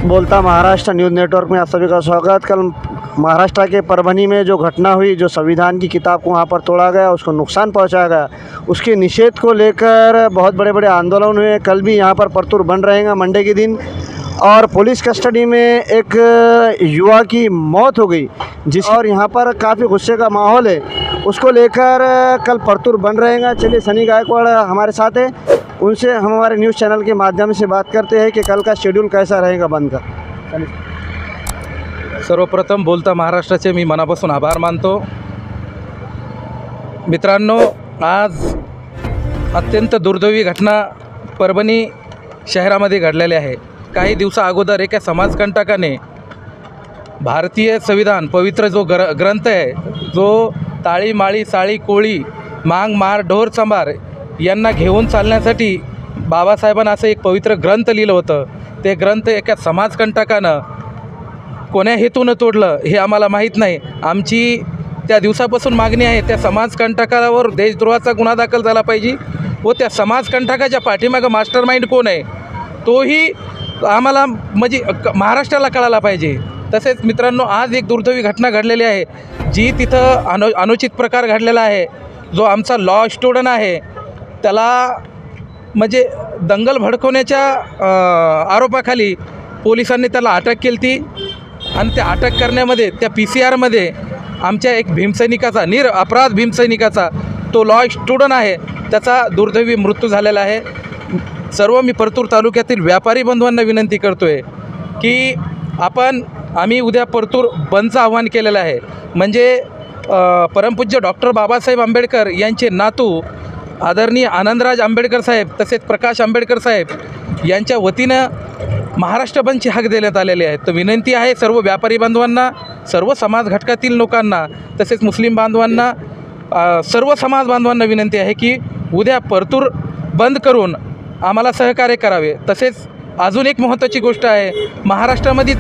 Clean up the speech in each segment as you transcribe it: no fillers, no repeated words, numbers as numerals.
बोलता Maharashtra news network में आप सभी का स्वागत। कल महाराष्ट्र के परभनी में जो घटना हुई, जो संविधान की किताब को वहाँ पर तोड़ा गया, उसको नुकसान पहुँचाया गया, उसके निषेध को लेकर बहुत बड़े बड़े आंदोलन हुए। कल भी यहाँ पर परतूर बंद रहेगा मंडे के दिन। और पुलिस कस्टडी में एक युवा की मौत हो गई और यहाँ पर काफ़ी गुस्से का माहौल है, उसको लेकर कल परतूर बंद रहेगा। चलिए सनी गायकवाड़ हमारे साथ है, उनसे हम हमारे न्यूज़ चैनल के माध्यम से बात करते हैं कि कल का शेड्यूल कैसा रहेगा बंद का। सर्वप्रथम बोलता महाराष्ट्राचे मी मनापासून आभार मानतो। मित्रांनो, आज अत्यंत दुर्दैवी घटना परभणी शहरामध्ये घडलेली आहे। काही दिवसा अगोदर एका समाजकंटकाने भारतीय संविधान पवित्र जो ग्रंथ आहे, जो ताळी माळी साळी कोळी मांग मार ढोर सांभार यांना घेऊन चालण्यासाठी बाबासाहेबांना असं एक पवित्र ग्रंथ लिहिलं होतं। ते ग्रंथ एका समाजकंटकानं कोण्या हेतूनं तोडलं हे आम्हाला माहीत नाही। आमची त्या दिवसापासून मागणी आहे, त्या समाजकंटकावर देशद्रोहाचा गुन्हा दाखल झाला पाहिजे व त्या समाजकंटकाच्या पाठीमागं मास्टरमाइंड कोण आहे तोही आम्हाला म्हणजे महाराष्ट्राला कळायला पाहिजे। तसेच मित्रांनो, आज एक दुर्दैवी घटना घडलेली आहे, जी तिथं अनुचित प्रकार घडलेला आहे। जो आमचा लॉ स्टुडंट आहे त्याला म्हणजे दंगल भडकवण्याच्या आरोपाखाली पोलिसांनी त्याला अटक केली ती आणि त्या अटक करण्यामध्ये त्या PCR आमच्या एक भीमसैनिकाचा अपराध भीमसैनिकाचा तो लॉ स्टुडंट आहे, त्याचा दुर्दैवी मृत्यू झालेला आहे। सर्व मी परतूर तालुक्यातील व्यापारी बंधवांना विनंती करतो आहे की आम्ही उद्या परतूर बंदचं आव्हान केलेलं आहे। म्हणजे परमपूज्य डॉक्टर बाबासाहेब आंबेडकर यांचे नातू आदरणीय आनंदराज आंबेडकर साहेब तसेच प्रकाश आंबेडकर साहेब यांच्या वतीनं महाराष्ट्र बंदची हाक देण्यात आलेली आहे। तर विनंती आहे सर्व व्यापारी बांधवांना, सर्व समाज घटकातील लोकांना, तसेच मुस्लिम बांधवांना, सर्व समाज बांधवांना विनंती आहे की उद्या परतूर बंद करून आम्हाला सहकार्य करावे। तसेच अजून एक महत्त्वाची गोष्ट आहे, महाराष्ट्रामध्ये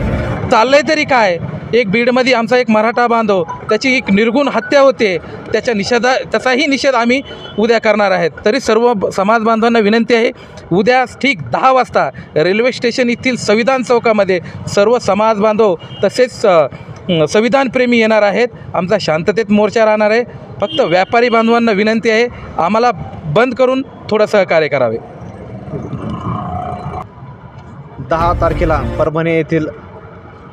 चाललंय तरी काय, एक बीडमध्ये आमचा एक मराठा बांधव त्याची एक निर्गुण हत्या होते, त्याचाही निषेध आम्ही उद्या करणार आहेत। तरी सर्व समाज बांधवांना विनंती आहे, उद्या ठीक 10 वाजता रेल्वे स्टेशन येथील संविधान चौकामध्ये सर्व समाज बांधव तसेच संविधानप्रेमी येणार आहेत। आमचा शांततेत मोर्चा राहणार आहे। फक्त व्यापारी बांधवांना विनंती आहे, आम्हाला बंद करून थोडं सहकार्य करावे। 10 तारखेला परभणी येथील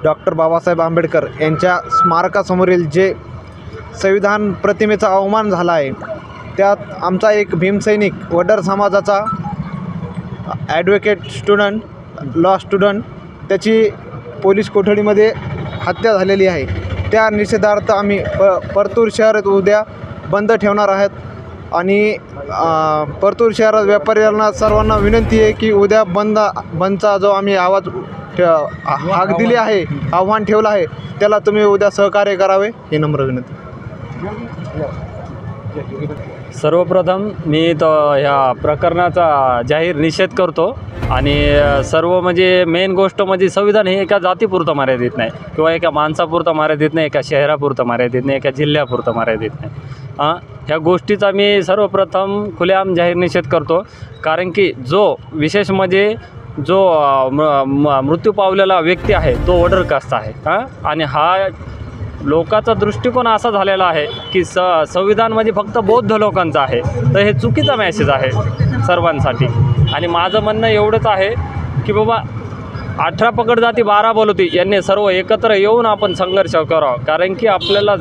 डॉक्टर बाबासाहेब आंबेडकर यांच्या स्मारकासमोरील जे संविधान प्रतिमेचा अवमान झाला आहे, त्यात आमचा एक भीमसैनिक वडर समाजाचा ॲडव्होकेट स्टुडंट लॉ स्टुडंट त्याची पोलीस कोठडीमध्ये हत्या झालेली आहे। त्या निषेधार्थ आम्ही परतूर शहरात उद्या बंद ठेवणार आहेत आणि परतूर शहरात व्यापाऱ्यांना सर्वांना विनंती आहे की उद्या बंदचा जो आम्ही आवाज हाक दिली आहे, आव्हान ठेवलं आहे, त्याला तुम्ही उद्या सहकार्य करावे ही नम्र विनंती। सर्वप्रथम मी ह्या प्रकरणाचा जाहीर निषेध करतो आणि सर्व म्हणजे मेन गोष्ट म्हणजे संविधान हे एका जातीपुरतं मर्यादित नाही किंवा एका माणसापुरतं मर्यादित नाही, एका शहरापुरतं मर्यादित नाही, एका जिल्ह्यापुरतं मर्यादित नाही। ह्या गोष्टीचा मी सर्वप्रथम खुलेआम जाहीर निषेध करतो, कारण की जो विशेष म्हणजे जो मृत्यू पावलेला व्यक्ती आहे तो वडर कास्ट आहे आणि हा लोकांचा दृष्टिकोन असा झालेला आहे की संविधान म्हणजे फक्त बौद्ध लोकांचं आहे, तर हे चुकीचा मेसेज आहे सर्वांसाठी। आणि माझं म्हणणं एवढंच आहे की बाबा 18 पगड जाती 12 बलवती यांनी सर्व एकत्र येऊन आपण संघर्ष करावा, कारण की आपल्याला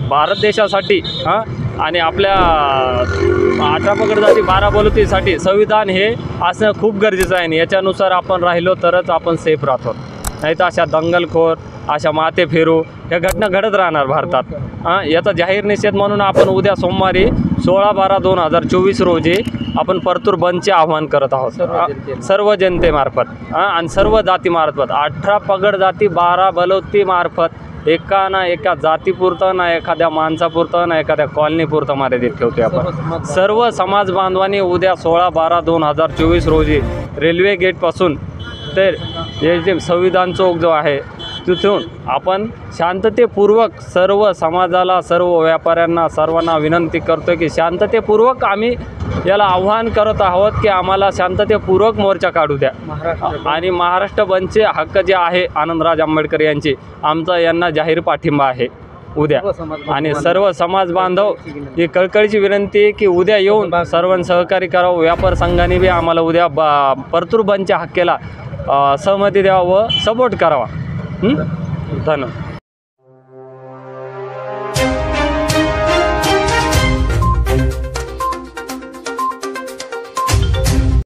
भारत देशासाठी आणि आपल्या 18 पगड जाती 12 बलवतीसाठी संविधान हे असणं खूप गरजेचं आहे। याच्यानुसार आपण राहिलो तरच आपण सेफ राहतो, नाही तर अशा दंगलखोर अशा माते फेरू ह्या घटना घडत राहणार भारतात। याचा जाहीर निषेध म्हणून आपण उद्या सोमवारी 16/12/2024 रोजी आपण परतूर बंदचे आव्हान करत आहोत सर्व जनतेमार्फत आणि सर्व जातीमार्फत। 18 पगड जाती 12 बलवतीमार्फत एका ना एका जातीपुरतं ना एखाद्या माणसापुरतं ना एखाद्या कॉलनीपुरतं मर्यादित ठेवतो आपण। सर्व समाज बांधवांनी उद्या 16/12/2024 रोजी रेल्वे गेटपासून तर हे जे संविधान चौक जो आहे तिथून आपण शांततेपूर्वक सर्व समाजाला, सर्व व्यापाऱ्यांना, सर्वांना विनंती करतो की शांततेपूर्वक आम्ही याला आव्हान करत आहोत की आम्हाला शांततेपूर्वक मोर्चा काढू द्या. आणि महाराष्ट्र बंदचे हक्क जे आहे आनंदराज आंबेडकर यांचे, आमचा यांना जाहीर पाठिंबा आहे उद्या. आणि सर्व समाज बांधव ही कळकळीची विनंती आहे की उद्या येऊन सर्वांनी सहकार्य करावं. व्यापार संघाने बी आम्हाला उद्या परतूर बंदच्या हक्केला सहमती द्यावं व सपोर्ट करावा. धन्यवाद.